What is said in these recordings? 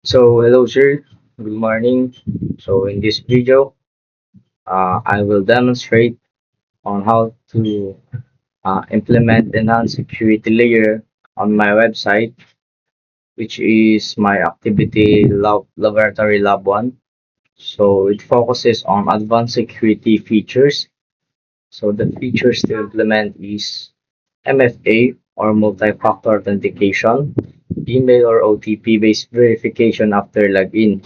So, hello sir, good morning. So, in this video, I will demonstrate on how to implement enhanced security layer on my website, which is my activity laboratory lab 1. So, it focuses on advanced security features. So, the features to implement is MFA or multi-factor authentication, email or OTP based verification after login.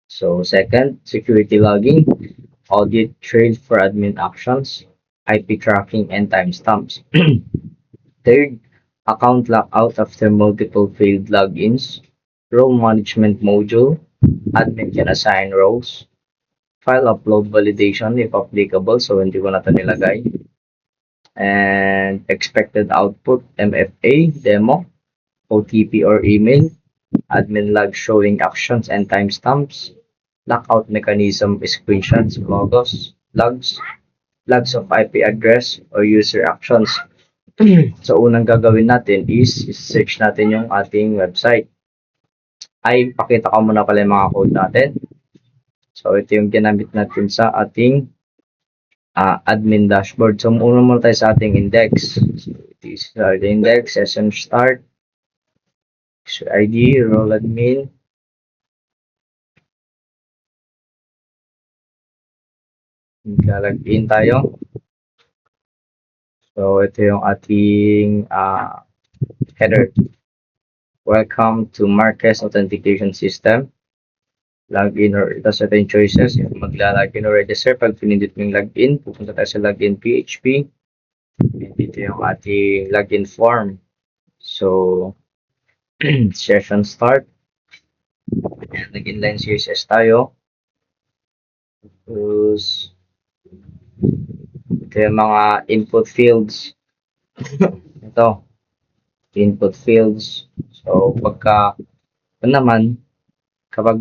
So second, security logging, audit trail for admin actions, IP tracking, and timestamps. Third, account lockout after multiple failed logins, role management module, admin can assign roles, file upload validation if applicable, so hindi ko na ito nilagay, and expected output, MFA, demo, OTP or email, admin log showing actions and timestamps, lockout mechanism, screenshots, logs of IP address or user actions. So, unang gagawin natin is search natin yung ating website. Ay, pakita ko muna pala yung mga code natin. So, ito yung ginamit natin sa ating admin dashboard. So, muna muna tayo sa ating index. So, it is the index, session start, user ID, role admin, maglalagin tayo. So, ito yung ating header. Welcome to Marquez Authentication System. Login or ito sa ating choices. If magla-login or register, pag pinindot mo yung login, pupunta tayo sa login PHP. And dito yung ating login form. So, session start. And nag-inline CSS tayo. Tapos, ito yung mga input fields. Ito, input fields. So, pagka, naman, kapag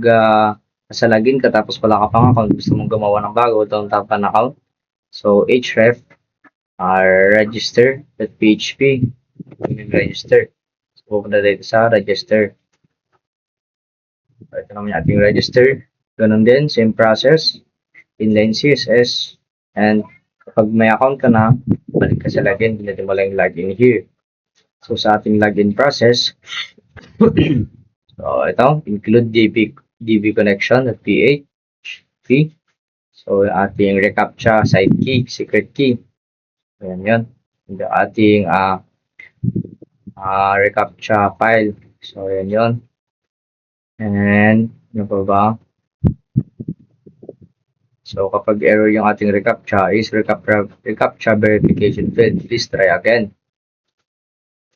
nasa login ka tapos wala ka pang account, gusto mong gumawa ng bago, don't have an account. So, href register.php register. So, pupunta dito sa register. So, ito naman yung ating register. Ganun din, same process. Inline CSS. And kapag may account ka na, balik ka sa login, pilitin mo lang yung login here. So, sa ating login process, so, ito, include DB connection at PHP. So, yung ating reCAPTCHA side key, secret key. Ayan yun. Yung ating reCAPTCHA file. So, ayan yun. And, ano pa ba? So, kapag error yung ating reCAPTCHA is reCAPTCHA verification failed. Please try again.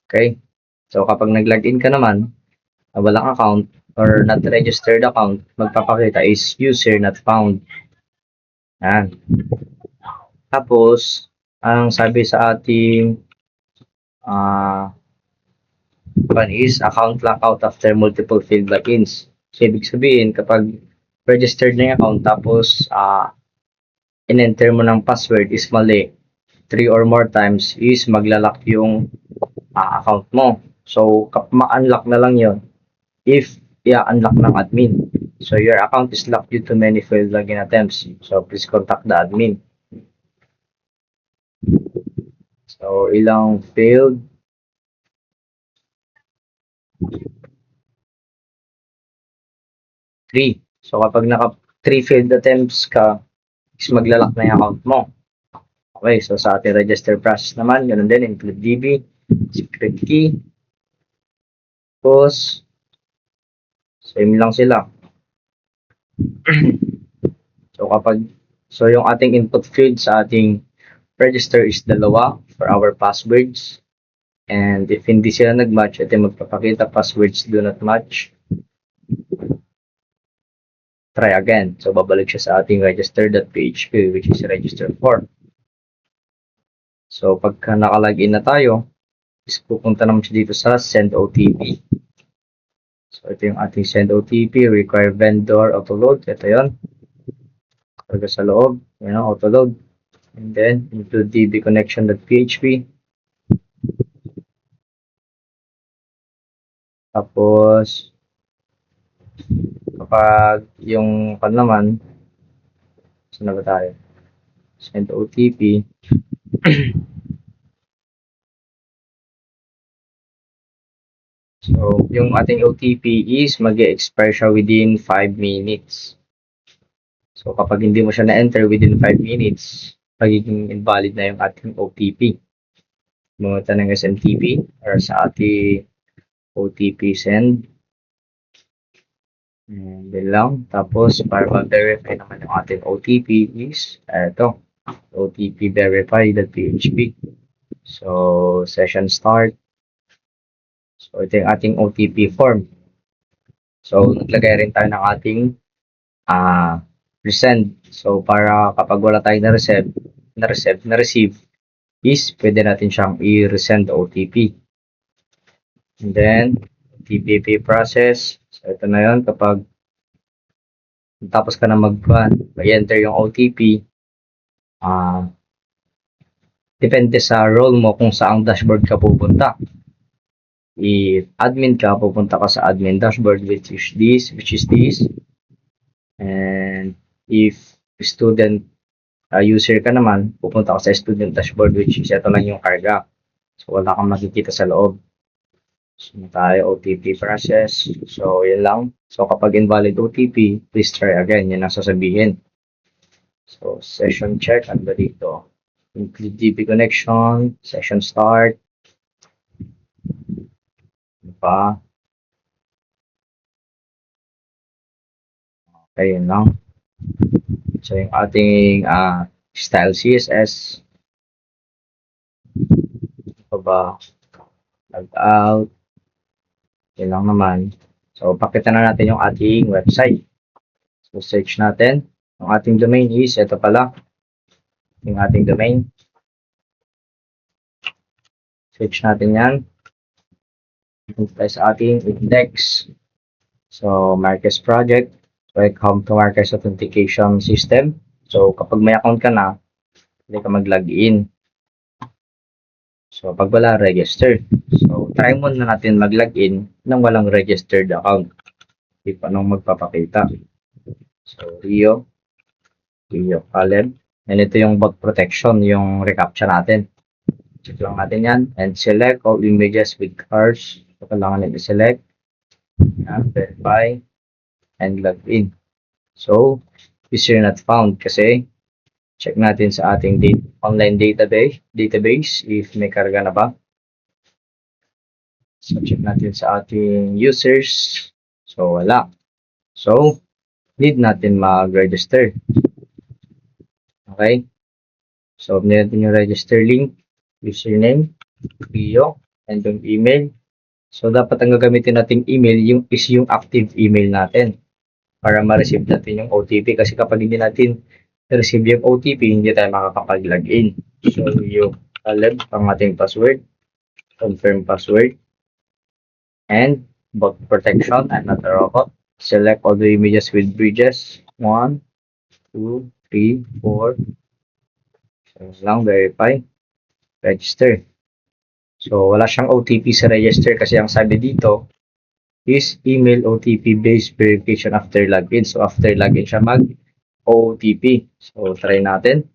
Okay? So, kapag nag-login ka naman, walang account, or not registered account, magpapakita is user not found. Yan. Tapos, ang sabi sa ating is account lockout after multiple failed logins. So, ibig sabihin, kapag registered na yung account, tapos in-enter mo ng password is mali, 3 or more times is maglalak yung account mo. So, ma-unlock na lang yon if i-unlock ng admin. So, your account is locked due to many failed login attempts. So, please contact the admin. So, ilang failed? 3. So, kapag naka 3 failed attempts ka, is maglalak na yung account mo. Okay, so sa ating register process naman, ganun din, include DB, secret key, tapos, same lang sila. So yung ating input field sa ating register is dalawa for our passwords. And if hindi sila nag-match, ito magpapakita passwords do not match. Try again. So babalik siya sa ating register.php which is register for. So pagka nakalagin na tayo, is pupunta naman siya dito sa send OTP. So ito yung ating send OTP, require vendor autoload. Ito yon. Karga sa loob, yun, autoload. And then include db connection.php. Tapos, kapag yung naman, saan na ba tayo? Send OTP. So, yung ating OTP is mag-expire siya within 5 minutes. So, kapag hindi mo siya na-enter within 5 minutes, magiging invalid na yung ating OTP. Pumunta ng SMTP or sa ating OTP send. And then lang. Tapos, para ma-verify naman yung ating OTP is, ito, otpverify.php. So, session start. So, ito yung ating OTP form. So, naglagay rin tayo ng ating resend. So, para kapag wala tayong na-receive, is pwede natin siyang i-resend OTP. And then, TPP process. So, ito na yun. Kapag tapos ka na mag-enter yung OTP, depende sa role mo kung saang dashboard ka pupunta. If admin ka, pupunta ka sa admin dashboard, which is this. And if student user ka naman, pupunta ka sa student dashboard, which is ito lang yung karga. So, wala kang makikita sa loob. So, tayo OTP process. So, yun lang. So, kapag invalid OTP, please try again. Yan ang sasabihin. So, session check. Ano ba dito? Include DB connection. Session start. Ano pa? Okay, yun lang. So, yung ating style CSS. Ano ba? Log out. Yun lang naman. So, pakita na natin yung ating website. So, search natin. Ang ating domain is, ito pala. Yung ating domain. Search natin yan. Punta sa ating index. So, Marquez Project. Welcome to Marquez Authentication System. So, kapag may account ka na, hindi ka mag-login. So, pag wala, register. So, try muna natin mag-login nang walang registered account. Hindi pa nung magpapakita. So, Rio Caleb. And ito yung bot protection, yung recaptcha natin. Check lang natin yan. And select all images with cars. So, kailangan natin i-select. Yan, verify. And login. So, user not found kasi check natin sa ating online database if may karga na ba. So, check natin sa ating users. So, wala. So, need natin mag-register. Okay? So, need natin yung register link, username, Rio, and yung email. So, dapat ang gagamitin nating email is yung active email natin para ma-receive natin yung OTP. Kasi kapag hindi natin receive yung OTP, hindi tayo makakapag-login. So, yung Caleb, ang ating password, confirm password, and bot protection. I'm not a robot. Select all the images with bridges. 1, 2, 3, 4. So, lang, verify. Register. So, wala siyang OTP sa register kasi ang sabi dito is email OTP based verification after login. So, after login siya OTP. So, try natin.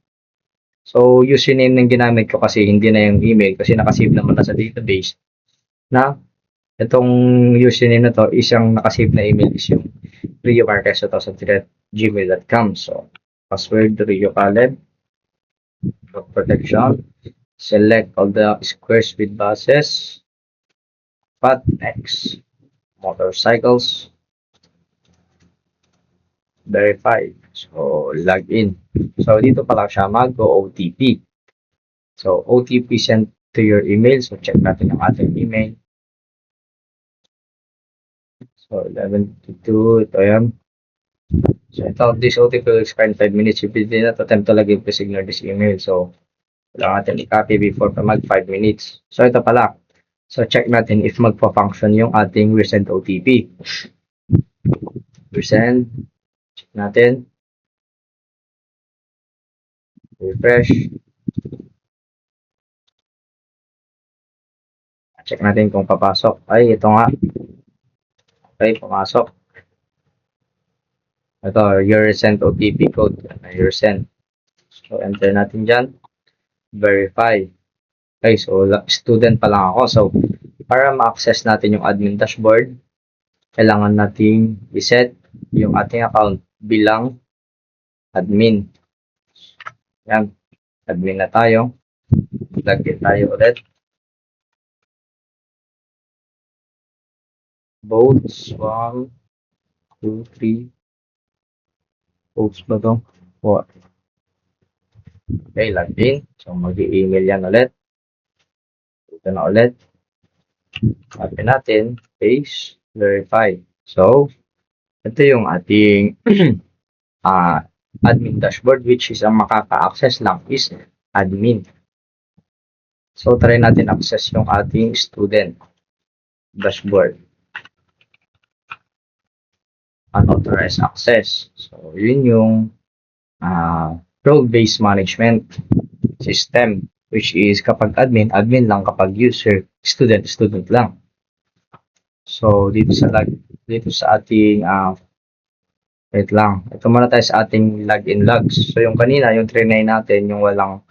So, username ng ginamit ko kasi hindi na yung email kasi nakasave naman na sa database na itong username na to is yung nakasave na email is yung riomarquez2000@gmail.com. So, password Rio Caleb. Protection. Select all the squares with buses. Path X. Motorcycles. Verify. So, login. So, dito pa lang siya mag-OTP. So, OTP sent to your email. So, check natin ang ating email. So, 11:52. Ito yan. So, this OTP will expire in 5 minutes. If you did not attempt to log in, please ignore this email. So, kailangan natin i-copy before pa mag 5 minutes. So, ito pala. So, check natin if magpa-function yung ating resend OTP. Resend. Check natin. Refresh. Check natin kung papasok. Ay, ito nga. Okay, pumasok. Ito, your sent OTP code. Your sent. So, enter natin dyan. Verify. Okay, so student pa lang ako. So, para ma-access natin yung admin dashboard, kailangan nating iset yung ating account bilang admin. Yan. Admin na tayo. Login tayo ulit. Votes 1, 2, 3. Votes ba ito? 4. Okay, login. So, mag-i-email yan ulit. Ito na ulit. Sabi natin, paste, verify. So, ito yung ating admin dashboard, which is ang makaka-access lang is admin. So, try natin access yung ating student dashboard. Unauthorized access. So, yun yung role-based management system, which is kapag admin, admin lang, kapag user, student, student lang. So, dito sa ating wait lang. Ito muna tayo sa ating login logs. So, yung kanina, yung trinay natin, yung walang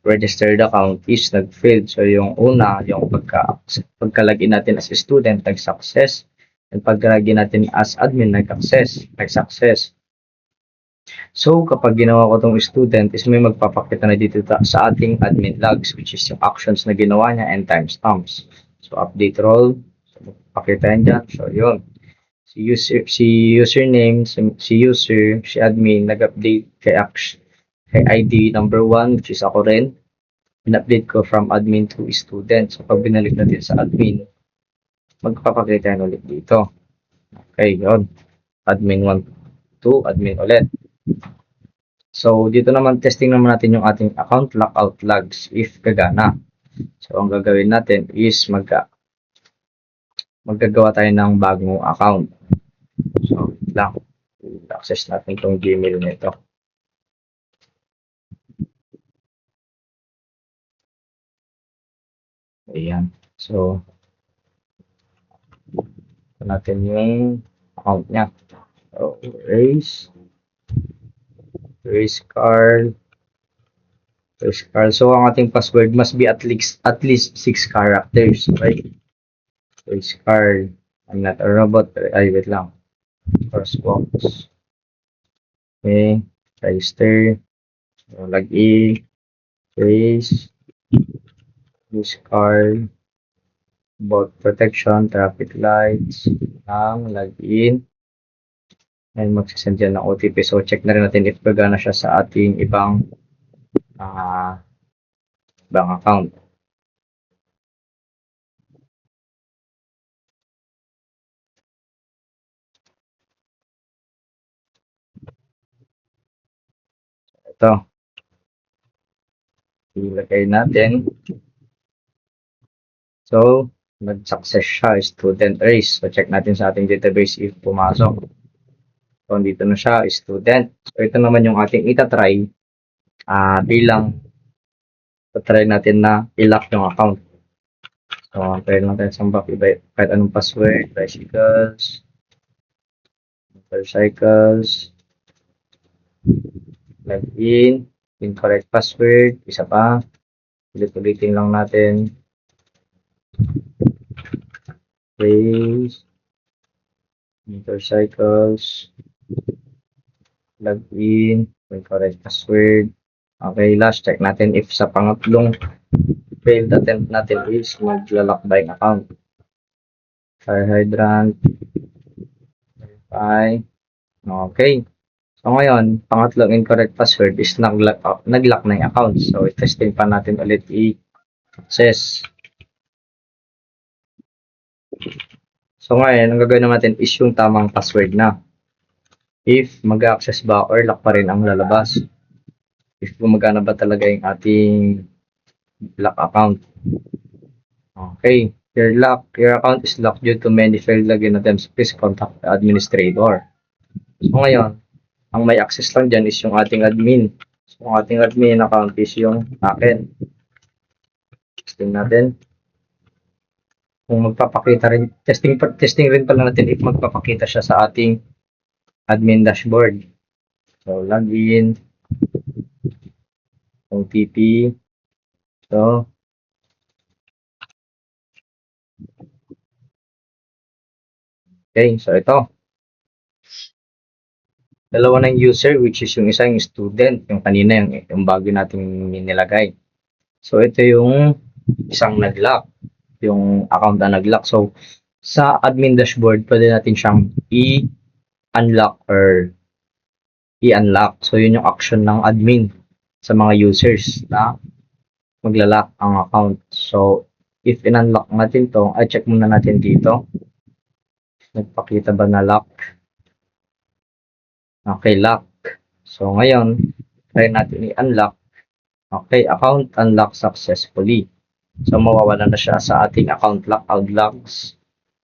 registered account is nag-failed. So, yung una, yung pagka-login natin as a student, nag-success. And pagka-login natin as admin, nag-success. So, kapag ginawa ko itong student, is may magpapakita na dito sa ating admin logs, which is yung actions na ginawa niya and timestamps. So, update role. So, pakita yan dyan. So, yun. Si username, si user, si admin, nag-update kay ID number 1, which is ako rin. In-update ko from admin to student. So, pag binalik natin sa admin, magpapakita yan ulit dito. Okay, yun. Admin 1 to admin ulit. So, dito naman, testing naman natin yung ating account lockout logs if gagana. So, ang gagawin natin is maggagawa tayo ng bagong account. So, lang. Access natin itong Gmail nito. Ayan. So, ito natin yung account niya. So, Carl. So, ang ating password must be at least 6 characters. Right? Carl. I'm not a robot. Ay, wait lang. First box. Okay. Register. So, login. Trace. Carl. Bot protection. Traffic lights. Login. And magsisend yan ng OTP. So, check na rin natin if gagana siya sa ating ibang account. Ito. Ilagay natin. So, nag-success siya, student race. So, check natin sa ating database if pumasok. So, dito na siya, student. So, ito naman yung ating itatry bilang try natin na i-lock yung account. So, try natin sa kahit anong password, motorcycles, login, incorrect password, isa pa, ulit-ulitin lang natin, motorcycles, login, incorrect password. Okay, last check natin if sa pangatlong failed attempt natin is magla-lock by account. Fire hydrant, verify. Okay. So ngayon, pangatlong incorrect password is nag-lock na yung account. So, testing pa natin ulit i-access. So ngayon, ang gagawin natin is yung tamang password na. If mag-access ba or lock pa rin ang lalabas. If gumagana ba talaga yung ating lock account. Okay. Your account is locked due to many failed login attempts. Please contact the administrator. So ngayon, ang may access lang dyan is yung ating admin. So, ang ating admin account is yung akin. Testing natin. kung magpapakita rin, testing rin pala natin if magpapakita siya sa ating admin dashboard. So, login, OTP. So, okay. So, ito. Dalawa ng user, which is yung isa yung student, yung kanina, yung bago natin nilagay. So, ito yung isang nag-lock, yung account na nag-lock. So, sa admin dashboard, pwede natin siyang i-unlock or i-unlock. So, yun yung action ng admin sa mga users na magla-lock ang account. So, if in-unlock natin to, ay check muna natin dito. Nagpakita ba na lock? Okay, lock. So, ngayon, try natin i-unlock. Okay, account unlock successfully. So, mawawala na siya sa ating account lockout logs.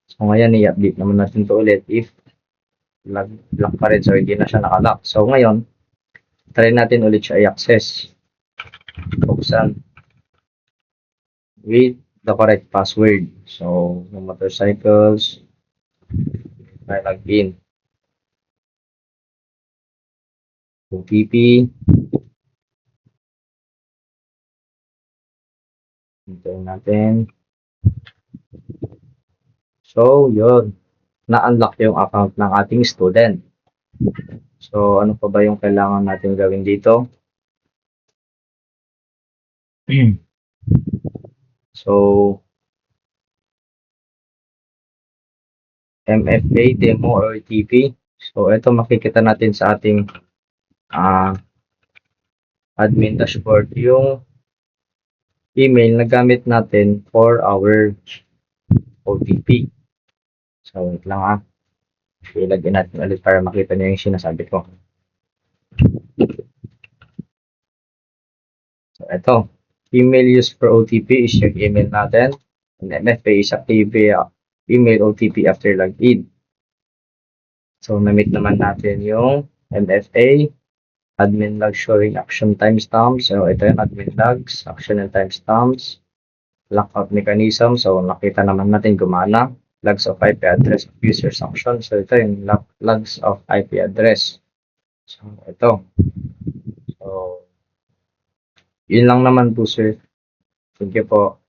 So, ngayon, i-update naman natin to ulit if lock pa rin. So, hindi na siya nakalock. So, ngayon, try natin ulit siya i-access. Buksan with the correct password. So, yung motorcycles, try login. OTP. Hintayin natin. So, yun. Na-unlock yung account ng ating student. So, ano pa ba yung kailangan natin gawin dito? So, MFA, demo, or OTP. So, ito makikita natin sa ating admin dashboard yung email na gamit natin for our OTP. So, wait lang ilagyan natin ulit para makita nyo yung sinasabi ko. So, ito. Email used for OTP is yung email natin. And MFA is active email OTP after login. So, na-meet naman natin yung MFA, admin log showing action timestamps. So, ito yung admin logs, action and timestamps, lockout mechanism. So, nakita naman natin gumana. Logs of IP address of user's action. So, ito yung logs of IP address. So, ito. So, yun lang naman po, sir. Thank you po.